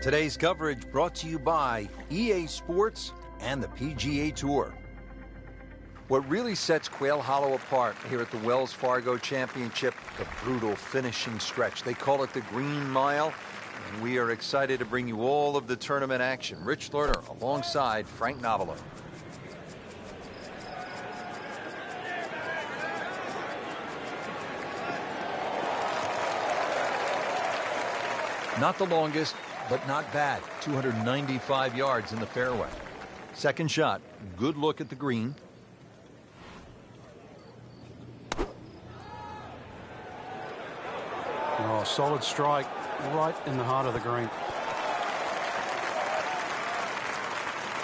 Today's coverage brought to you by EA Sports and the PGA Tour. What really sets Quail Hollow apart here at the Wells Fargo Championship, the brutal finishing stretch. They call it the Green Mile, and we are excited to bring you all of the tournament action. Rich Lerner alongside Frank Novello. Not the longest, but not bad. 295 yards in the fairway. Second shot, good look at the green. Oh, solid strike right in the heart of the green.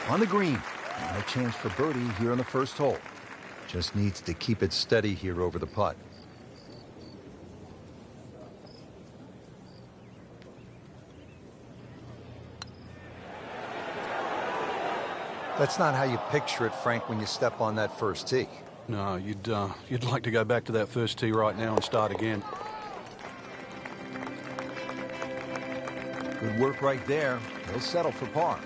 On the green, and a chance for birdie here on the first hole. Just needs to keep it steady here over the putt. That's not how you picture it, Frank, when you step on that first tee. No, you'd like to go back to that first tee right now and start again. Good work right there. He'll settle for par.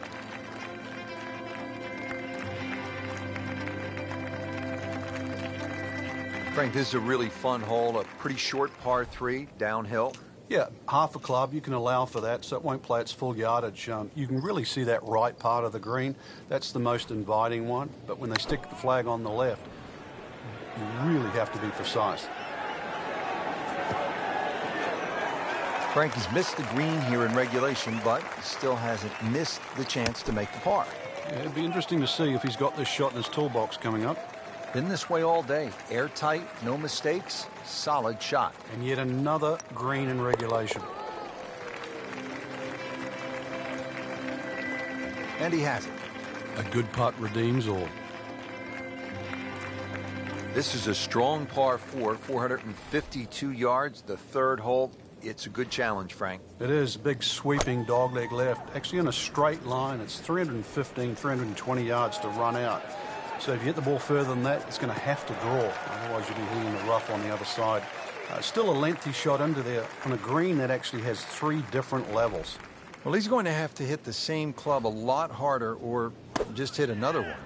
Frank, this is a really fun hole, a pretty short par 3 downhill. Yeah, half a club, you can allow for that, so it won't play its full yardage. You can really see that right part of the green. That's the most inviting one, but when they stick the flag on the left, you really have to be precise. Frank has missed the green here in regulation, but still hasn't missed the chance to make the par. Yeah, it'd be interesting to see if he's got this shot in his toolbox coming up. Been this way all day. Airtight, no mistakes, solid shot. And yet another green in regulation. And he has it. A good putt redeems all. This is a strong par 4, 452 yards, the third hole. It's a good challenge, Frank. It is. Big sweeping dogleg left. Actually in a straight line. It's 315, 320 yards to run out. So if you hit the ball further than that, it's going to have to draw. Otherwise, you'll be hitting the rough on the other side. Still a lengthy shot into there on a green that actually has 3 different levels. Well, he's going to have to hit the same club a lot harder or just hit another one.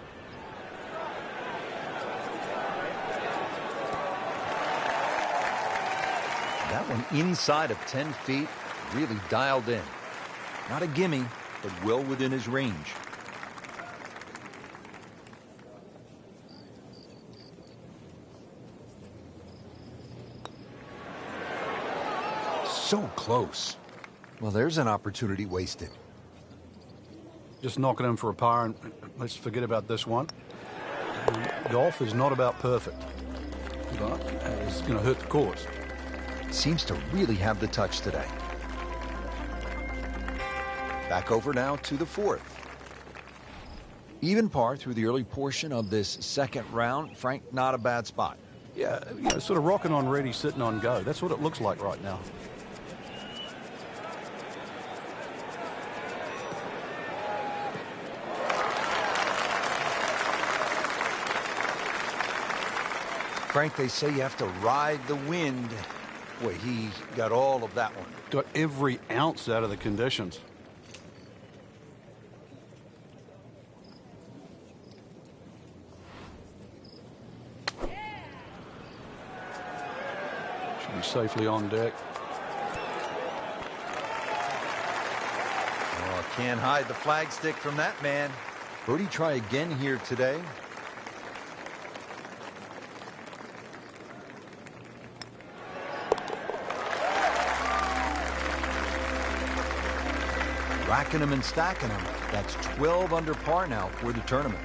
That one inside of 10 feet, really dialed in. Not a gimme, but well within his range. So close. Well, there's an opportunity wasted. Just knock it in for a par, and let's forget about this one. Golf is not about perfect, but it's going to hurt the cause. Seems to really have the touch today. Back over now to the fourth. Even par through the early portion of this second round. Frank, not a bad spot. Yeah, sort of rocking on ready, sitting on go. That's what it looks like right now. Frank, they say you have to ride the wind. Boy, he got all of that one. Got every ounce out of the conditions. Should be safely on deck. Oh, can't hide the flagstick from that man. Birdie try again here today. Racking them and stacking them. That's 12 under par now for the tournament.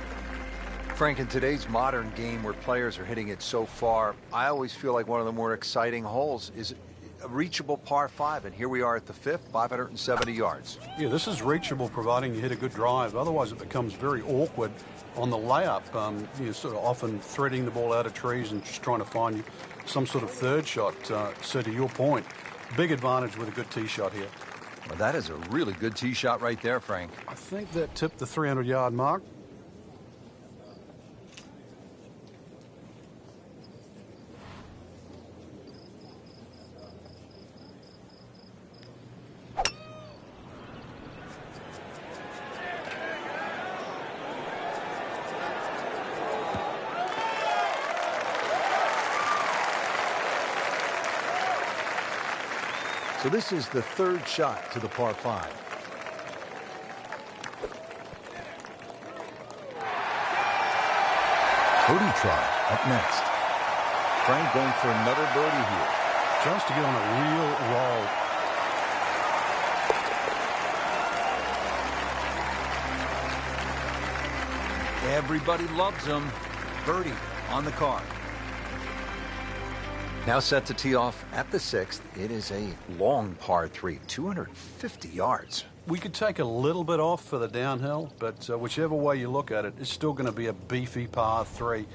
Frank, in today's modern game where players are hitting it so far, I always feel like one of the more exciting holes is a reachable par 5, and here we are at the 5th, 570 yards. Yeah, this is reachable providing you hit a good drive. Otherwise, it becomes very awkward on the layup. You're sort of often threading the ball out of trees and just trying to find some sort of third shot. So to your point, big advantage with a good tee shot here. Well, that is a really good tee shot right there, Frank. I think that tipped the 300-yard mark. So this is the third shot to the par 5. Birdie try up next. Frank going for another birdie here. Just to get on a real roll. Everybody loves him. Birdie on the card. Now set to tee off at the 6th. It is a long par 3, 250 yards. We could take a little bit off for the downhill, but whichever way you look at it, it's still going to be a beefy par 3.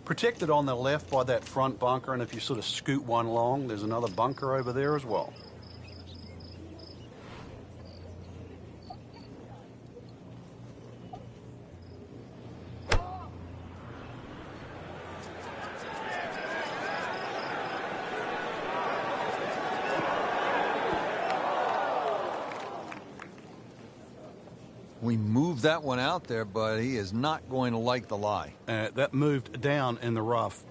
Protected on the left by that front bunker, and if you sort of scoot one long, there's another bunker over there as well. We moved that one out there, but he is not going to like the lie. That moved down in the rough.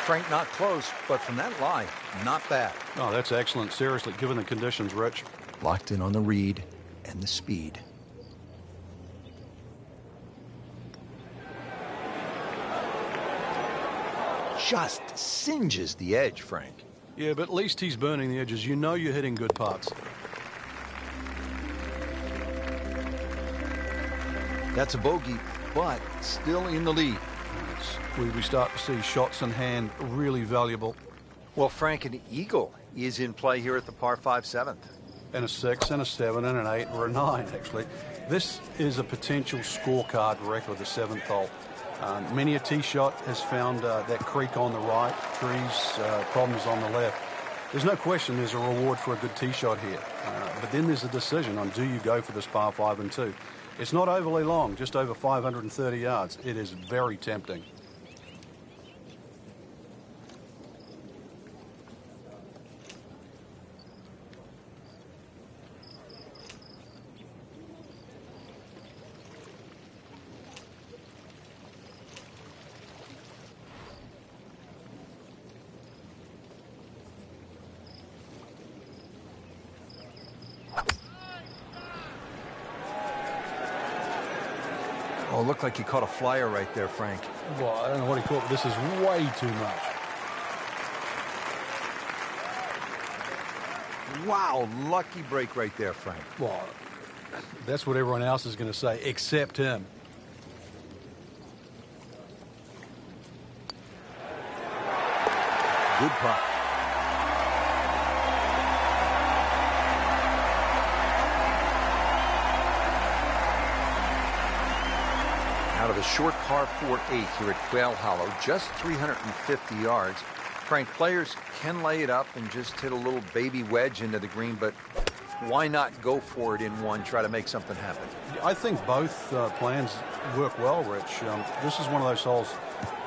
Frank not close, but from that lie, not bad. Oh, that's excellent. Seriously, given the conditions, Rich. Locked in on the read and the speed. Just singes the edge, Frank. Yeah, but at least he's burning the edges. You know you're hitting good putts. That's a bogey, but still in the lead. We start to see shots in hand really valuable. Well, Frank, an eagle is in play here at the par 5 7th. And a 6, and a 7, and an 8, or a 9, actually. This is a potential scorecard wreck of the 7th hole. Many a tee shot has found that creek on the right, trees, problems on the left. There's no question there's a reward for a good tee shot here. But then there's a decision on do you go for this par 5 and 2. It's not overly long, just over 530 yards. It is very tempting. Oh, it looked like he caught a flyer right there, Frank. Well, I don't know what he caught, but this is way too much. Wow, lucky break right there, Frank. Well, that's what everyone else is going to say, except him. Good putt. Out of a short par 4-8 here at Quail Hollow, just 350 yards. Frank, players can lay it up and just hit a little baby wedge into the green, but why not go for it in one, try to make something happen? I think both plans work well, Rich. This is one of those holes,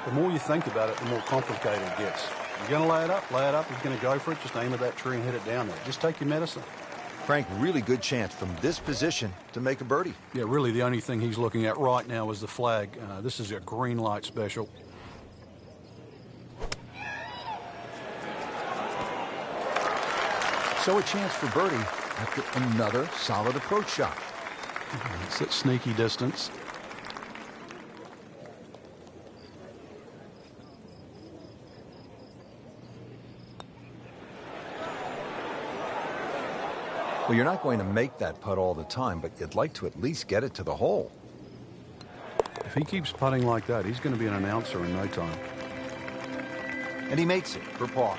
the more you think about it, the more complicated it gets. You're going to lay it up, you're going to go for it, just aim at that tree and hit it down there. Just take your medicine. Frank, really good chance from this position to make a birdie. Yeah, really the only thing he's looking at right now is the flag. This is a green light special. So a chance for birdie after another solid approach shot. It's at sneaky distance. Well, you're not going to make that putt all the time, but you'd like to at least get it to the hole. If he keeps putting like that, he's going to be an announcer in no time. And he makes it for par.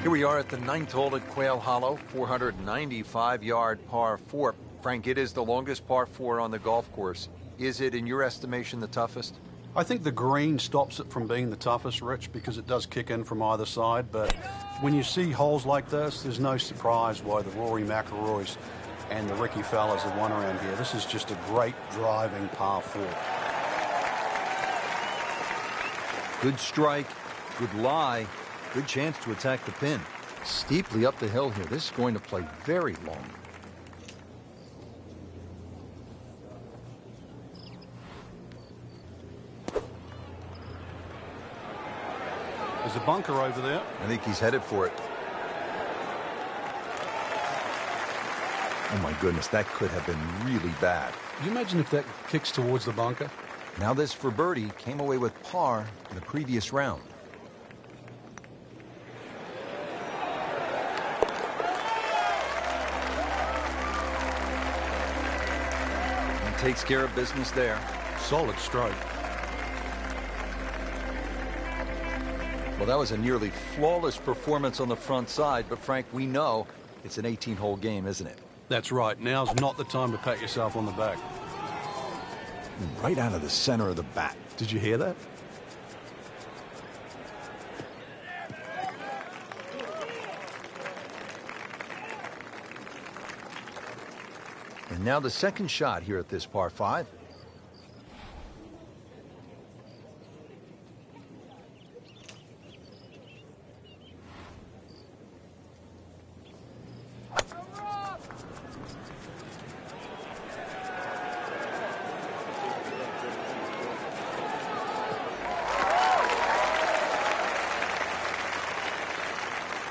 Here we are at the 9th hole at Quail Hollow, 495-yard par 4. Frank, it is the longest par 4 on the golf course. Is it, in your estimation, the toughest? I think the green stops it from being the toughest, Rich, because it does kick in from either side. But when you see holes like this, there's no surprise why the Rory McIlroys and the Ricky Fowlers have won around here. This is just a great driving par 4. Good strike, good lie, good chance to attack the pin. Steeply up the hill here. This is going to play very long. There's a bunker over there. I think he's headed for it. Oh, my goodness, that could have been really bad. Can you imagine if that kicks towards the bunker? Now this for birdie came away with par in the previous round. He takes care of business there. Solid stroke. Well, that was a nearly flawless performance on the front side, but Frank, we know it's an 18-hole game, isn't it? That's right. Now's not the time to pat yourself on the back. Right out of the center of the bat. Did you hear that? And now the second shot here at this par 5.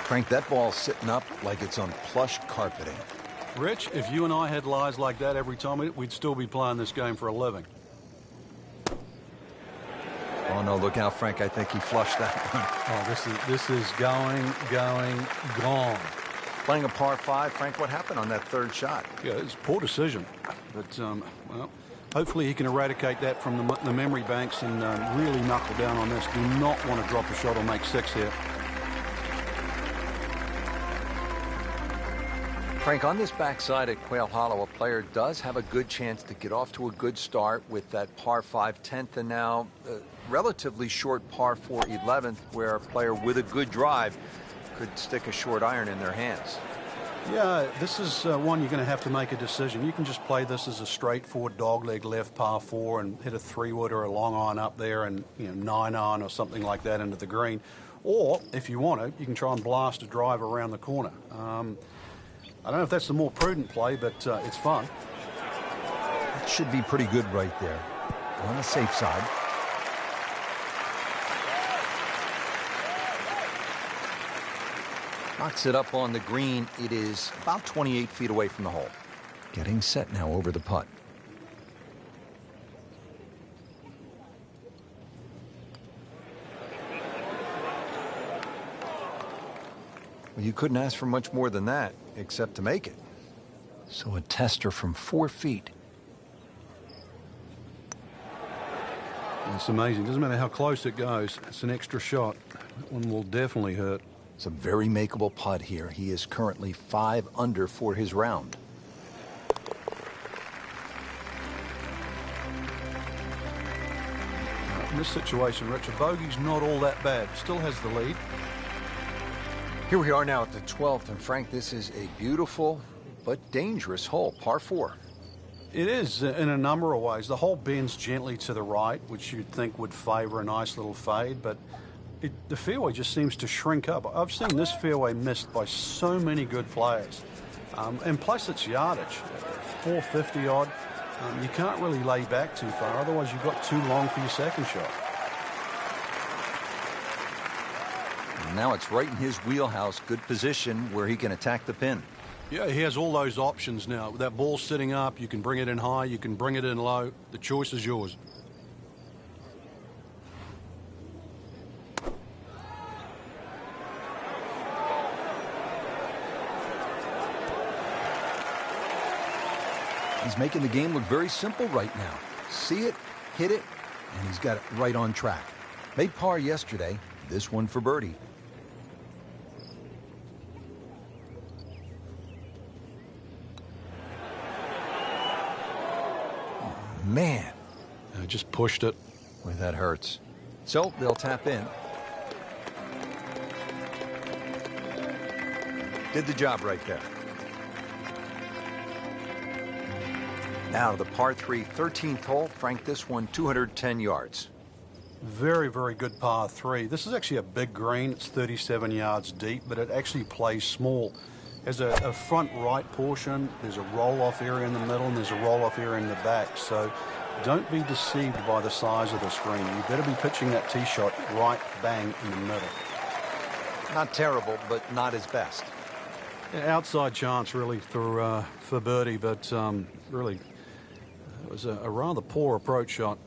Frank, that ball's sitting up like it's on plush carpeting. Rich, if you and I had lies like that every time, we'd still be playing this game for a living. Oh, no, look out, Frank. I think he flushed that one. Oh, this is gone. Playing a par 5, Frank, what happened on that third shot? Yeah, it's a poor decision. But, well, hopefully he can eradicate that from the memory banks and really knuckle down on this. Do not want to drop a shot or make 6 here. Frank, on this backside at Quail Hollow, a player does have a good chance to get off to a good start with that par 5 10th and now relatively short par 4 11th, where a player with a good drive could stick a short iron in their hands. Yeah, this is one you're going to have to make a decision. You can just play this as a straightforward dogleg left par 4 and hit a 3-wood or a long iron up there and 9-iron or something like that into the green. Or, if you want to, you can try and blast a drive around the corner. I don't know if that's the more prudent play, but it's fun. It should be pretty good right there. On the safe side. Knocks it up on the green. It is about 28 feet away from the hole. Getting set now over the putt. Well, you couldn't ask for much more than that, except to make it. So a tester from 4 feet. It's amazing. Doesn't matter how close it goes. It's an extra shot. That one will definitely hurt. It's a very makeable putt here. He is currently 5 under for his round. In this situation, Rich, a bogey's not all that bad. Still has the lead. Here we are now at the 12th, and Frank, this is a beautiful but dangerous hole, par 4. It is in a number of ways. The hole bends gently to the right, which you'd think would favor a nice little fade, but the fairway just seems to shrink up. I've seen this fairway missed by so many good players. And plus it's yardage, 450 odd. You can't really lay back too far, otherwise you've got too long for your second shot. And now it's right in his wheelhouse, good position where he can attack the pin. Yeah, he has all those options now. With that ball sitting up, you can bring it in high, you can bring it in low. The choice is yours. He's making the game look very simple right now. See it, hit it, and he's got it right on track. Made par yesterday, this one for birdie. Man. I just pushed it. Boy, that hurts. So they'll tap in. Did the job right there. Now the par 3 13th hole. Frank, this one 210 yards. Very, very good par 3. This is actually a big green. It's 37 yards deep, but it actually plays small. There's a front right portion, there's a roll-off area in the middle, and there's a roll-off area in the back. So don't be deceived by the size of this green. You better be pitching that tee shot right bang in the middle. Not terrible, but not his best. Yeah, outside chance, really, for birdie, but really, it was a rather poor approach shot.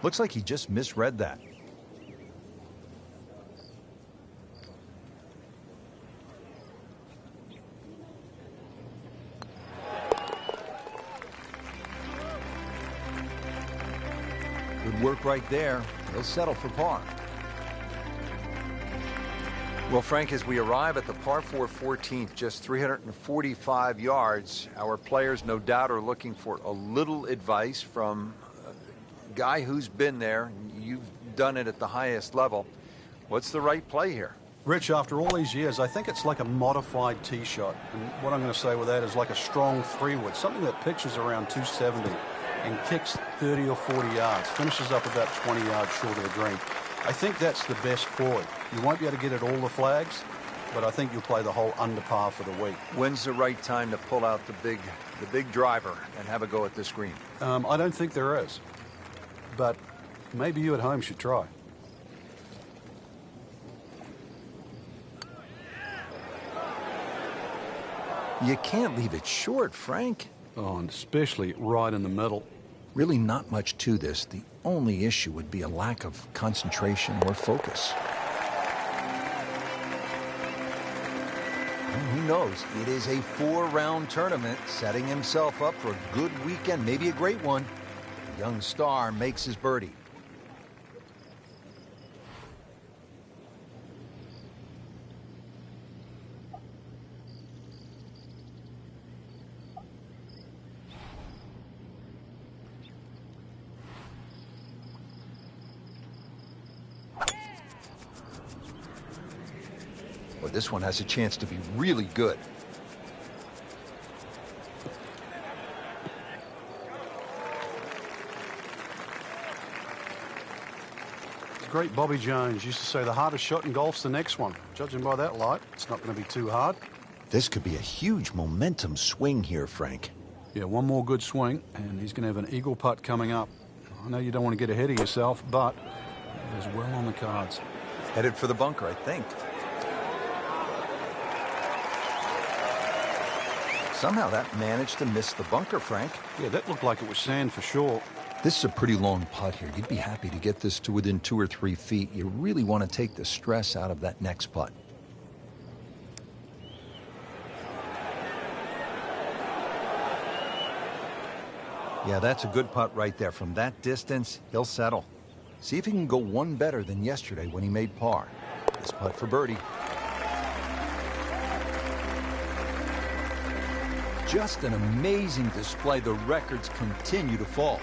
Looks like he just misread that. Good work right there. He'll settle for par. Well, Frank, as we arrive at the par 4 14th, just 345 yards, our players no doubt are looking for a little advice from a guy who's been there. You've done it at the highest level. What's the right play here? Rich, after all these years, I think it's like a modified tee shot. And what I'm going to say with that is like a strong 3-wood, something that pitches around 270 and kicks 30 or 40 yards, finishes up about 20 yards short of the green. I think that's the best ploy. You won't be able to get at all the flags, but I think you'll play the whole under par for the week. When's the right time to pull out the big driver and have a go at this green? I don't think there is, but maybe you at home should try. You can't leave it short, Frank. Oh, and especially right in the middle. Really not much to this. The only issue would be a lack of concentration or focus. Well, who knows? It is a 4-round tournament, setting himself up for a good weekend, maybe a great one. The young star makes his birdie. Well, this one has a chance to be really good. The great Bobby Jones used to say the hardest shot in golf's the next one. Judging by that light, it's not going to be too hard. This could be a huge momentum swing here, Frank. Yeah, one more good swing, and he's going to have an eagle putt coming up. I know you don't want to get ahead of yourself, but it is well on the cards. Headed for the bunker, I think. Somehow that managed to miss the bunker, Frank. Yeah, that looked like it was sand for sure. This is a pretty long putt here. You'd be happy to get this to within 2 or 3 feet. You really want to take the stress out of that next putt. Yeah, that's a good putt right there. From that distance, he'll settle. See if he can go one better than yesterday when he made par. This putt for birdie. Just an amazing display. The records continue to fall.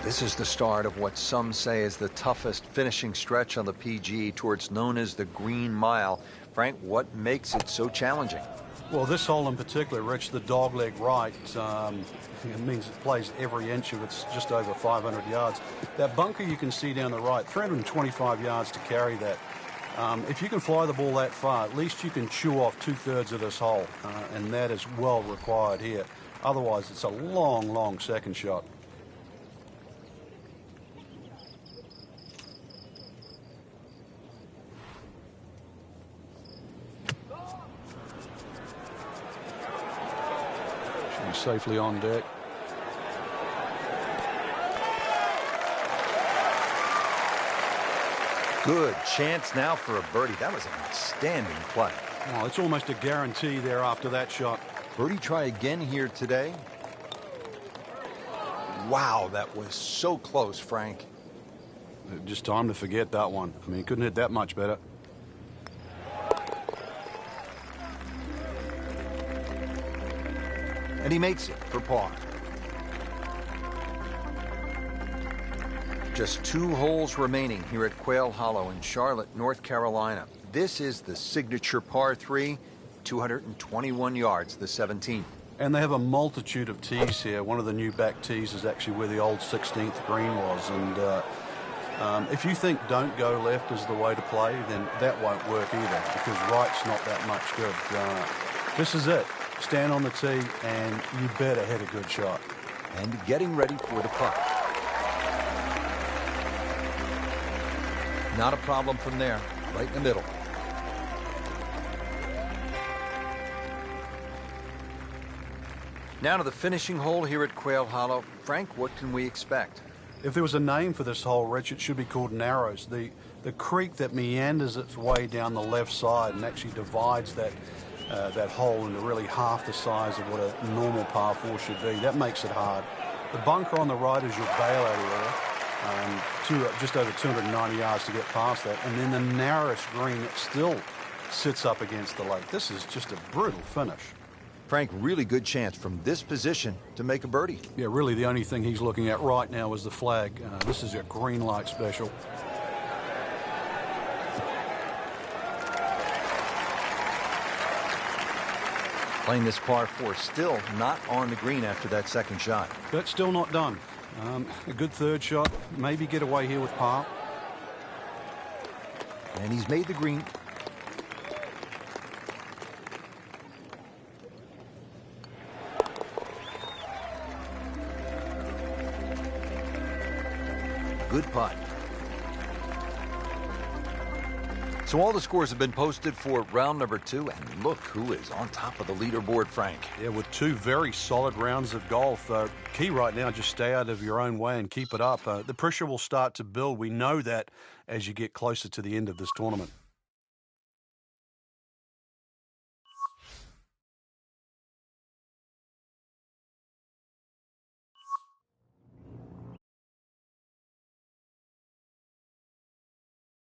This is the start of what some say is the toughest finishing stretch on the PGA Tour. It's known as the Green Mile. Frank, what makes it so challenging? Well, this hole in particular, Rich, the dogleg right, it means it plays every inch of it's just over 500 yards. That bunker you can see down the right, 325 yards to carry that. If you can fly the ball that far, at least you can chew off 2/3 of this hole, and that is well required here. Otherwise, it's a long, long second shot. Should be safely on deck. Good chance now for a birdie. That was an outstanding play. Well, it's almost a guarantee there after that shot. Birdie try again here today. Wow, that was so close, Frank. Just time to forget that one. I mean, he couldn't hit that much better. And he makes it for par. Just 2 holes remaining here at Quail Hollow in Charlotte, North Carolina. This is the signature par 3, 221 yards, the 17th. And they have a multitude of tees here. One of the new back tees is actually where the old 16th green was. And If you think don't go left is the way to play, then that won't work either, because right's not that much good. This is it. Stand on the tee, and you better hit a good shot. And getting ready for the putt. Not a problem from there, right in the middle. Now to the finishing hole here at Quail Hollow. Frank, what can we expect? If there was a name for this hole, Rich, it should be called Narrows. The creek that meanders its way down the left side and actually divides that hole into really half the size of what a normal par 4 should be. That makes it hard. The bunker on the right is your bailout area, just over 290 yards to get past that. And then the narrowest green that still sits up against the lake. This is just a brutal finish. Frank, really good chance from this position to make a birdie. Yeah, really the only thing he's looking at right now is the flag. This is a green light special. Playing this par 4, still not on the green after that second shot. But still not done. A good third shot. Maybe get away here with par. And he's made the green. Good putt. So all the scores have been posted for round number 2, and look who is on top of the leaderboard, Frank. Yeah, with 2 very solid rounds of golf. Key right now, just stay out of your own way and keep it up. The pressure will start to build. We know that as you get closer to the end of this tournament.